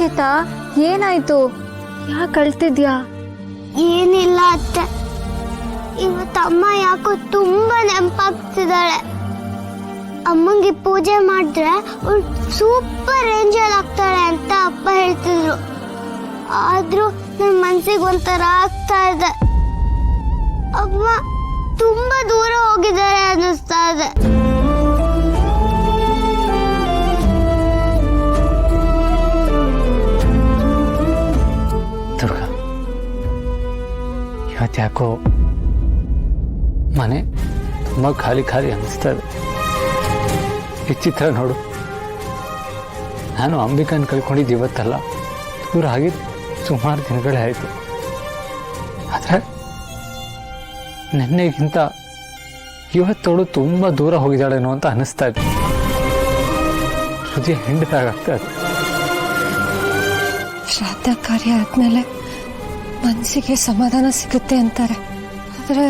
ಸಾಕೇತ, ಏನಾಯ್ತು? ಯಾಕೆ ಅಳ್ತಿದ್ಯಾ? ಏನಿಲ್ಲ ಅತ್ತೆ, ಇವತ್ತು ಅಮ್ಮ ಯಾಕೋ ತುಂಬಾ ನೆನಪಾಗ್ತಿದ್ದಾಳೆ. ಅಮ್ಮಂಗೆ ಪೂಜೆ ಮಾಡಿದ್ರೆ ಅವಳು ಸೂಪರ್ ಏಂಜಲ್ ಆಗ್ತಾಳೆ ಅಂತ ಅಪ್ಪ ಹೇಳ್ತಿದ್ರು. ಆದ್ರೂ ನನ್ನ ಮನ್ಸಿಗೆ ಒಂಥರ ಆಗ್ತಾ ಇದೆ. ಅಮ್ಮ ತುಂಬಾ ದೂರ ಹೋಗಿದ್ದಾರೆ ಅನ್ನಿಸ್ತಾ ಇದೆ. ದುರ್ಗಾ, ಇವತ್ತ್ಯಾಕೋ ಮನೆ ತುಂಬ ಖಾಲಿ ಖಾಲಿ ಅನ್ನಿಸ್ತಾ ಇದೆ. ಈ ಚಿತ್ರ ನೋಡು, ನಾನು ಅಂಬಿಕನ್ ಕಳ್ಕೊಂಡಿದ್ದು ಇವತ್ತಲ್ಲ, ದೂರ ಆಗಿದ್ದು ಸುಮಾರು ದಿನಗಳೇ ಆಯಿತು. ಆದರೆ ನಿನ್ನೆಗಿಂತ ಇವತ್ತೋಳು ತುಂಬ ದೂರ ಹೋಗಿದ್ದಾಳೇನೋ ಅಂತ ಅನ್ನಿಸ್ತಾ ಇದೆ. ಹೃದಯ ಹಿಂಡಿದಾಗ್ತಾ ಇದೆ. ಶ್ರಾದ್ದ ಕಾರ್ಯ ಆದ್ಮೇಲೆ ಮನಸ್ಸಿಗೆ ಸಮಾಧಾನ ಸಿಗುತ್ತೆ ಅಂತಾರೆ, ಆದರೆ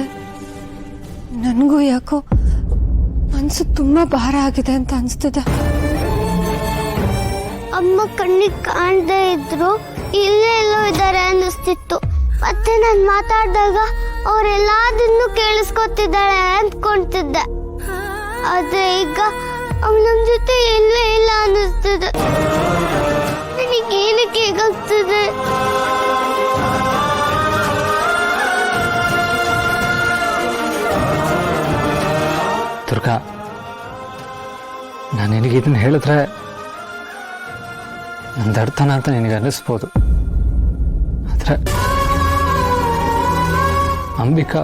ನನಗೂ ಯಾಕೋ ಮನಸ್ಸು ತುಂಬಾ ಭಾರ ಆಗಿದೆ ಅಂತ ಅನಿಸ್ತಿದೆ. ಅಮ್ಮ ಕಣ್ಣಿಗೆ ಕಾಣದೇ ಇದ್ರು ಇಲ್ಲೇ ಎಲ್ಲೋ ಇದ್ದಾರೆ ಅನ್ನಿಸ್ತಿತ್ತು. ಮತ್ತೆ ನಾನು ಮಾತಾಡಿದಾಗ ಅವರೆಲ್ಲದನ್ನು ಕೇಳಿಸ್ಕೊತಿದ್ದಾಳೆ ಅಂದ್ಕೊಂತಿದ್ದೆ. ಆದ್ರೆ ಈಗ ಅವ್ಳು ನಮ್ಮ ಜೊತೆ ಎಲ್ಲೇ ಇಲ್ಲ ಅನ್ನಿಸ್ತಿದೆ. ನನಗೇನಕ್ಕೆ ಹೇಗಾಗ್ತಿದೆ? ದುರ್ಗಾ, ನಾನು ನಿನಗೆ ಇದನ್ನು ಹೇಳಿದ್ರೆ ನಂದು ಅರ್ಥನ ಅಂತ ನಿನಗೆ ಅನ್ನಿಸ್ಬೋದು. ಆದರೆ ಅಂಬಿಕಾ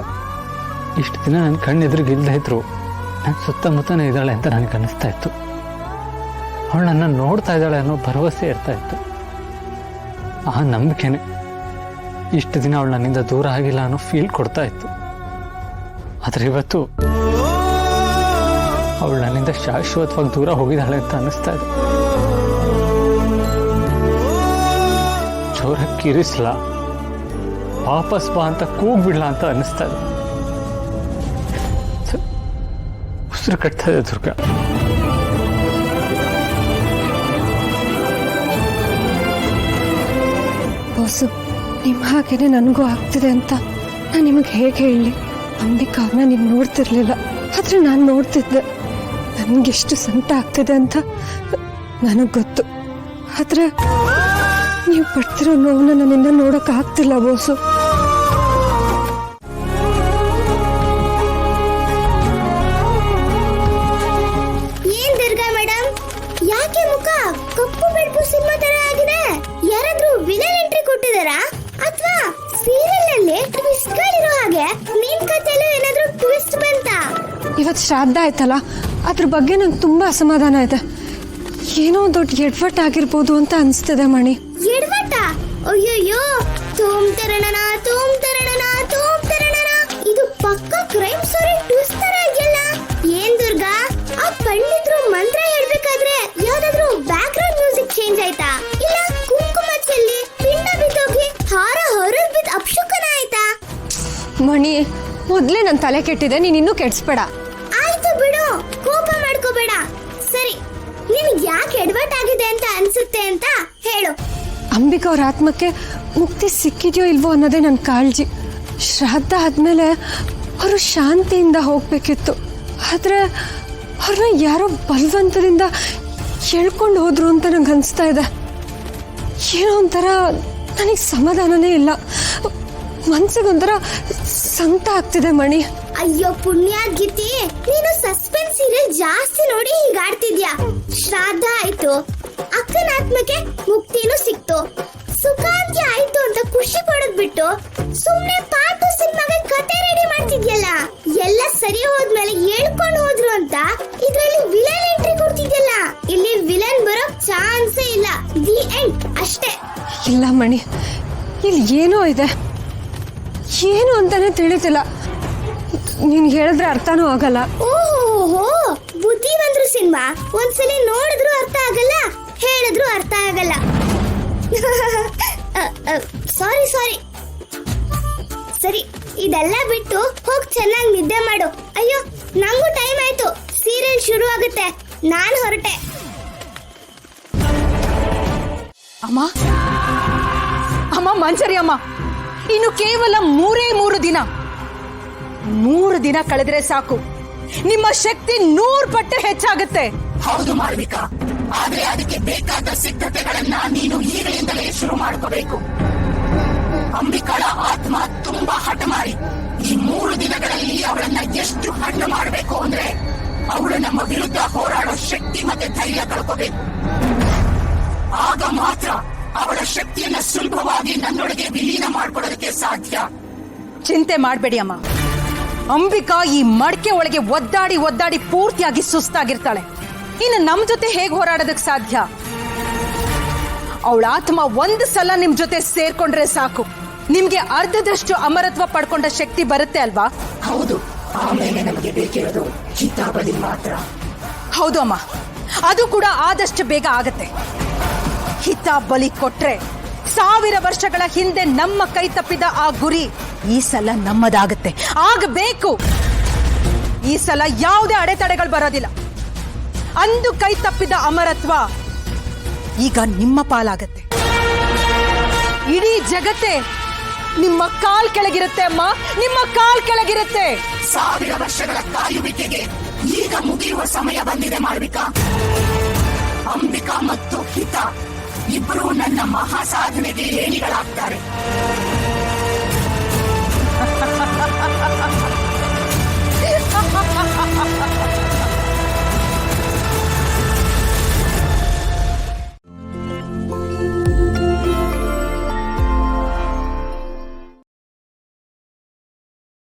ಇಷ್ಟು ದಿನ ನನ್ನ ಕಣ್ಣೆದುರಿಗೆ ಇಲ್ಲದೆ ಇದ್ರು ನನ್ನ ಸುತ್ತಮುತ್ತನೇ ಇದ್ದಾಳೆ ಅಂತ ನನಗೆ ಅನ್ನಿಸ್ತಾ ಇತ್ತು. ಅವಳು ನನ್ನ ನೋಡ್ತಾ ಇದ್ದಾಳೆ ಅನ್ನೋ ಭರವಸೆ ಇರ್ತಾ ಇತ್ತು. ಆ ನಂಬಿಕೆನೆ ಇಷ್ಟು ದಿನ ಅವಳು ನನ್ನಿಂದ ದೂರ ಆಗಿಲ್ಲ ಅನ್ನೋ ಫೀಲ್ ಕೊಡ್ತಾ ಇತ್ತು. ಆದರೆ ಇವತ್ತು ಅವಳು ನನ್ನಿಂದ ಶಾಶ್ವತವಾಗಿ ದೂರ ಹೋಗಿದ್ದಾಳೆ ಅಂತ ಅನ್ನಿಸ್ತಾ ಇದೆ. ಜೋರ ಕಿರಿಸ್ಲಾ, ವಾಪಸ್ ಬಾ ಅಂತ ಕೂಗ್ಬಿಡ್ಲಾ ಅಂತ ಅನ್ನಿಸ್ತಾ ಇದೆ. ಉಸಿರು ಕಟ್ತಾ ಇದೆ ದುರ್ಗಾ. ಬಾಸು, ನಿಮ್ಮ ಹಾಗೇನೆ ನನಗೂ ಆಗ್ತಿದೆ ಅಂತ ನಾನು ನಿಮಗೆ ಹೇಗೆ ಹೇಳಲಿ? ಅಂಬಿಕಾ ಅವ್ರನ್ನ ನೀವು ನೋಡ್ತಿರ್ಲಿಲ್ಲ, ಆದ್ರೆ ನಾನು ನೋಡ್ತಿದ್ದೆ. ನನಗೆಷ್ಟು ಸಂಕಟ ಆಗ್ತಿದೆ ಅಂತ ನನಗೆ ಗೊತ್ತು. ಆದ್ರೆ ನೀವು ಪಡ್ತಿರೋ ನೋವನ್ನ ನನ್ನಿಂದ ನೋಡಕ್ ಆಗ್ತಿಲ್ಲ ಬೋಸು. ಏನ್ ದುರ್ಗಾ ಮೇಡಮ್, ಯಾಕೆ ಮುಖ ಕಪ್ಪು ಬೆಳಪು ಸಿನಿಮಾ ತರ ಆಗಿದೆ? ಯಾರಾದ್ರೂ ವಿಲನ್ ಎಂಟ್ರಿ ಕೊಟ್ಟಿದಾರಾ ಅಥವಾ ಸೀರಿಯಲ್ ಅಲ್ಲಿ ಟ್ವಿಸ್ಟ್ ಗಳಿರೋ ಹಾಗೆ ನಿಮ್ ಕಥೆಯಲ್ಲೂ ಏನಾದ್ರೂ ಟ್ವಿಸ್ಟ್ ಬಂತಾ? ಇವತ್ತು ಶ್ರಾದ್ದ ಆಯ್ತಲ್ಲ, ಅದ್ರ ಬಗ್ಗೆ ನಂಗೆ ತುಂಬಾ ಅಸಮಾಧಾನ ಇದೆ. ಏನೋ ದೊಡ್ಡ ಎಡ್ವಟ್ ಆಗಿರ್ಬೋದು ಅಂತ ಅನ್ಸ್ತಿದೆ ಮಣಿ. ಎಡ್ವಟ? ಅಯ್ಯಯ್ಯೋ, ತೋಮ್ ತರಣನ ತೋಮ್ ತರಣನ ತೋಮ್ ತರಣನ, ಇದು ಪಕ್ಕ ಕ್ರೈಮ್ ಸ್ಟೋರಿ ಟ್ವಿಸ್ಟ್ ತರ ಇದೆಯಲ್ಲ. ಏನ್ ದುರ್ಗಾ, ಆ ಪಂಡಿತರು ಮಂತ್ರ ಹೇಳ್ಬೇಕಾದ್ರೆ ಯಾವ್ದಾದ್ರು ಬ್ಯಾಕ್ ಗ್ರೌಂಡ್ ಮ್ಯೂಸಿಕ್ ಚೇಂಜ್ ಆಯ್ತಾ? ಇಲ್ಲ ಕುಂಕುಮ ಚೆಲ್ಲಿ ಪಿಂಡ ಬಿದ್ದೋಗಿ ಹಾರ ಹೊರಗ್ ಬಿದ್ದು ಅಪಶುಕನ ಆಯ್ತಾ? ಮಣಿ, ಮೊದ್ಲೇ ನನ್ ತಲೆ ಕೆಟ್ಟಿದೆ, ನೀನ್ ಇನ್ನೂ ಕೆಡ್ಸ್ಬೇಡ. ಆಯ್ತು ಬಿಡು, ಕೋಪ ಮಾಡ್ಕೋಬೇಡ. ಸರಿ, ನಿನಗೆ ಯಾಕೆ ಎಡ್ವಟ್ ಆಗಿದೆ ಅಂತ ಅನ್ಸುತ್ತೆ ಅಂತ ಹೇಳು. ಅಂಬಿಕಾ ಅವ್ರ ಆತ್ಮಕ್ಕೆ ಮುಕ್ತಿ ಸಿಕ್ಕಿದ್ಯೋ ಇಲ್ವೋ ಅನ್ನೋದೇ ನನ್ನ ಕಾಳಜಿ. ಶ್ರಾದ್ದ ಆದ್ಮೇಲೆ ಅವರು ಶಾಂತಿಯಿಂದ ಹೋಗ್ಬೇಕಿತ್ತು, ಆದ್ರೆ ಅವ್ರನ್ನ ಯಾರೋ ಬಲವಂತದಿಂದ ಎಳ್ಕೊಂಡು ಹೋದ್ರು ಅಂತ ನಂಗೆ ಅನಿಸ್ತಾ ಇದೆ. ಏನೋ ಒಂಥರ ನನಗೆ ಸಮಾಧಾನನೇ ಇಲ್ಲ, ಮನ್ಸಿಗೊಂಥರ ಸಂಕಟ ಆಗ್ತಿದೆ ಮಣಿ. ಅಯ್ಯೋ ಪುಣ್ಯಾದ್ಗಿತಿ, ನೀನು ಸಸ್ಪೆನ್ಸ್ ಸೀರಿಯಲ್ ಜಾಸ್ತಿ ನೋಡಿ ಹೀಗಾಡ್ತಿದ್ಯಾ. ಶ್ರಾದ್ದ ಆಯ್ತು, ಅಕ್ಕನ ಆತ್ಮಕ್ಕೆ ಮುಕ್ತಿನೂ ಸಿಕ್ತು, ಸುಖಾಂತ್ಯ ಆಯ್ತು ಅಂತ ಖುಷಿ ಪಡೋದ್ ಬಿಟ್ಟು ಸುಮ್ನೆ ಪಾರ್ಟ್ 2 ಸಿನಿಮಾಗೆ ಕತೆ ರೆಡಿ ಮಾಡ್ತಿದ್ಯಲ್ಲ. ಎಲ್ಲ ಸರಿ ಹೋದ್ಮೇಲೆ ಹೇಳ್ಕೊಂಡು ಹೋದ್ರು ಅಂತ ಇದ್ರಲ್ಲಿ ವಿಲನ್ ಎಂಟ್ರಿ ಕೊಡ್ತಿದ್ಯಲ್ಲ. ಇಲ್ಲಿ ವಿಲನ್ ಬರೋ ಚಾನ್ಸೇ ಇಲ್ಲ. ದಿ ಎಂಡ್ ಅಷ್ಟೇ. ಇಲ್ಲ ಮಣಿ, ಇಲ್ಲಿ ಏನೋ ಇದೆ, ಏನು ಅಂತಾನೆ ತಿಳಿತಿಲ್ಲ. ನೀನ್ ಹೇಳಿದ್ರೆ ಅರ್ಥನೂ ಆಗಲ್ಲ. ಓಹೋ, ಬುದ್ಧಿವಂತರು ಸಿನಿಮಾ ಒಂದ್ಸಲಿ ನೋಡಿದ್ರು ಅರ್ಥ ಆಗಲ್ಲ, ಹೇಳಿದ್ರು ಅರ್ಥ ಆಗಲ್ಲ. ಸಾರಿ ಸರಿ, ಇದೆಲ್ಲ ಬಿಟ್ಟು ಹೋಗ್ ಚೆನ್ನಾಗಿ ನಿದ್ದೆ ಮಾಡು. ಅಯ್ಯೋ, ನಂಗೂ ಟೈಮ್ ಆಯ್ತು, ಸೀರಿಯಲ್ ಶುರು ಆಗುತ್ತೆ, ನಾನು ಹೊರಟೆ. ಅಮ್ಮ ಅಮ್ಮ ಮಂಜರಿ ಅಮ್ಮ, ಇನ್ನು ಕೇವಲ 3 ದಿನ. 3 ದಿನ ಕಳೆದ್ರೆ ಸಾಕು, ನಿಮ್ಮ ಶಕ್ತಿ 100 ಪಟ್ಟು ಹೆಚ್ಚಾಗುತ್ತೆ. ಹೌದು ಮಾಳವಿಕಾ, ಆದ್ರೆ ಅದಕ್ಕೆ ಬೇಕಾದ ಸಿದ್ಧತೆಗಳನ್ನ ನೀನು ಈಗಲಿಂದಲೇ ಶುರು ಮಾಡ್ಕೋಬೇಕು. ಅಂಬಿಕಾಳ ಆತ್ಮ ತುಂಬಾ ಹಠಮಾರಿ. ಈ 3 ದಿನಗಳಲ್ಲಿ ಅವಳನ್ನ ಎಷ್ಟು ಹಠ ಮಾಡಬೇಕು ಅಂದ್ರೆ ಅವಳು ನಮ್ಮ ವಿರುದ್ಧ ಹೋರಾಡೋ ಶಕ್ತಿ ಮತ್ತೆ ಧೈರ್ಯ ಕಳ್ಕೋಬೇಕು. ಆಗ ಮಾತ್ರ ಅವಳ ಶಕ್ತಿಯನ್ನ ಸುಲಭವಾಗಿ ನನ್ನೊಳಗೆ ವಿಲೀನ ಮಾಡ್ಕೊಳ್ಳೋದಕ್ಕೆ ಸಾಧ್ಯ. ಚಿಂತೆ ಮಾಡಬೇಡಿ ಅಮ್ಮ, ಅಂಬಿಕಾ ಈ ಮಡಕೆ ಒಳಗೆ ಒದ್ದಾಡಿ ಪೂರ್ತಿಯಾಗಿ ಸುಸ್ತಾಗಿರ್ತಾಳೆ. ಇನ್ನು ನಮ್ ಜೊತೆ ಹೇಗೆ ಹೋರಾಡೋದಕ್ಕೆ ಸಾಧ್ಯ? ಅವಳ ಆತ್ಮ ಒಂದು ಸಲ ನಿಮ್ ಜೊತೆ ಸೇರ್ಕೊಂಡ್ರೆ ಸಾಕು, ನಿಮ್ಗೆ ಅರ್ಧದಷ್ಟು ಅಮರತ್ವ ಪಡ್ಕೊಂಡ ಶಕ್ತಿ ಬರುತ್ತೆ ಅಲ್ವಾ? ಹೌದು, ಆಮೇಲೆ ನಮಗೆ ಬೇಕಿರೋದು ಹಿತಾಬಲಿ ಮಾತ್ರ. ಹೌದು ಅಮ್ಮ, ಅದು ಕೂಡ ಆದಷ್ಟು ಬೇಗ ಆಗತ್ತೆ. ಹಿತ ಬಲಿ ಕೊಟ್ರೆ 1000 ವರ್ಷಗಳ ಹಿಂದೆ ನಮ್ಮ ಕೈ ತಪ್ಪಿದ ಆ ಗುರಿ ಈ ಸಲ ನಮ್ಮದಾಗತ್ತೆ. ಆಗಬೇಕು. ಈ ಸಲ ಯಾವುದೇ ಅಡೆತಡೆಗಳು ಬರೋದಿಲ್ಲ. ಅಂದು ಕೈ ತಪ್ಪಿದ ಅಮರತ್ವ ಈಗ ನಿಮ್ಮ ಪಾಲಾಗತ್ತೆ. ಇಡೀ ಜಗತ್ತೇ ನಿಮ್ಮ ಕಾಲ್ ಕೆಳಗಿರುತ್ತೆ ಅಮ್ಮ, ನಿಮ್ಮ ಕಾಲ್ ಕೆಳಗಿರುತ್ತೆ. 1000 ವರ್ಷಗಳ ಕಾಯುವಿಕೆಗೆ ಈಗ ಮುಗಿಯುವ ಸಮಯ ಬಂದಿದೆ ಮಾಳವಿಕಾ. ಅಂಬಿಕಾ ಮತ್ತು ಹಿತ ಇಬ್ಬರು ನನ್ನ ಮಹಾಸಾಧನೆಗೆ ಏಣಿಗಳಾಗ್ತಾರೆ.